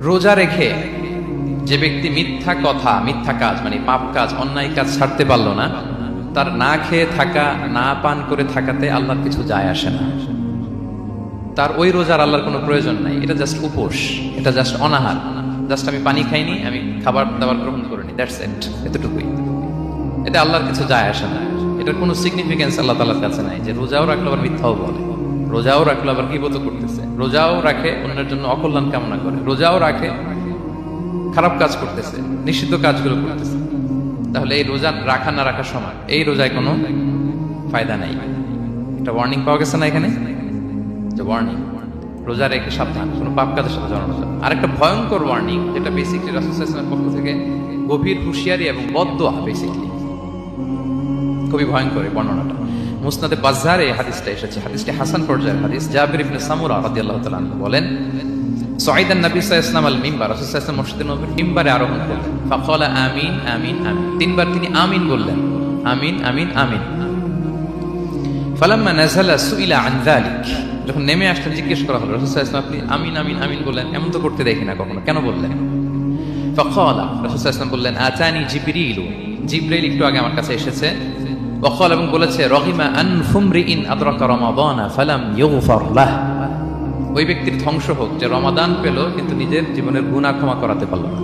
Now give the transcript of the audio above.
রোজা রেখে যে ব্যক্তি মিথ্যা কথা, মিথ্যা কাজ মানে পাপ কাজ, অন্যায় কাজ ছাড়তে পারলো না, তার না খেয়ে থাকা, না পান করে থাকাতে আল্লাহর কিছু যায় আসে না। তার ওই রোজার আল্লাহর কোনো প্রয়োজন নাই। এটা জাস্ট উপোস, এটা জাস্ট অনাহার, জাস্ট আমি পানি খাইনি, আমি খাবার দাবার গ্রহণ করিনি, দ্যাটস ইট, এতটুকুই। এটা আল্লাহর কিছু যায় আসে না। এটার কোনো সিগনিফিকেন্স আল্লাহ তাআলার কাছে নাই যে রোজাও রাখলো আবার মিথ্যাও বলে, রোজাও রাখলো আবার গীবত করতেছে, রোজাও রাখে অন্যের জন্য অকল্যাণ কামনা করে, রোজাও রাখে খারাপ কাজ করতেছে, নিষিদ্ধ কাজগুলো করতেছে। তাহলে এই রোজা রাখা না রাখার সময় এই রোজায় কোনো ফায়দা নাই। একটা ওয়ার্নিং পাওয়া গেছে না এখানে, যে ওয়ার্নিং, রোজা রেখে সাবধান, কোনো পাপ কাজের সাথে জড়ানো যাবে। আর একটা ভয়ঙ্কর ওয়ার্নিং, যেটা বেসিকলি রাসূল সাল্লাল্লাহু আলাইহি ওয়াসাল্লামের পক্ষ থেকে গভীর হুঁশিয়ারি এবং বদদোয়া, বেসিকলি খুবই ভয়ঙ্কর এই বর্ণনাটা। মুসনাদে বাজ্জারে এই হাদিসটা এসেছে, হাদিসটি হাসান পর্যায়ের হাদিস। জাবির ইবনে সামুরা রাদিয়াল্লাহু তাআলা আনহু বলেন, সাইদান নবী সাল্লাল্লাহু আলাইহি ওয়াসাল্লাম আল মিম্বার, রাসূল সাল্লাল্লাহু আলাইহি ওয়াসাল্লাম মসজিদের নববীর মিম্বারে আরোহণ করলেন। ফাকালা আমিন আমিন আমিন, তিনবার তিনি আমিন বললেন, আমিন আমিন আমিন। ফালাম্মা নাযালা সুইলা আন যালিক, যখন নেমে আসলেন জিজ্ঞেস করা হলো, রাসূল সাল্লাল্লাহু আলাইহি ওয়াসাল্লাম আপনি আমিন আমিন আমিন বললেন, এমন তো করতে দেখি না কখনো, কেন বললেন? ফাকালা, রাসূল সাল্লাল্লাহু আলাইহি ওয়াসাল্লাম বললেন, আতানি জিবরিল, জিবরাইল একটু আগে আমার কাছে এসেছে। ওয়াকাল, এবং বলেছে, রহিমা আনফুমরিইন আদরাকা রমাদানা ফালাম ইউগফার লাহ, ওই ব্যক্তির ধ্বংস হোক যে রমাদান পেল কিন্তু নিজের জীবনের গুনাহ ক্ষমা করাতে পারল না।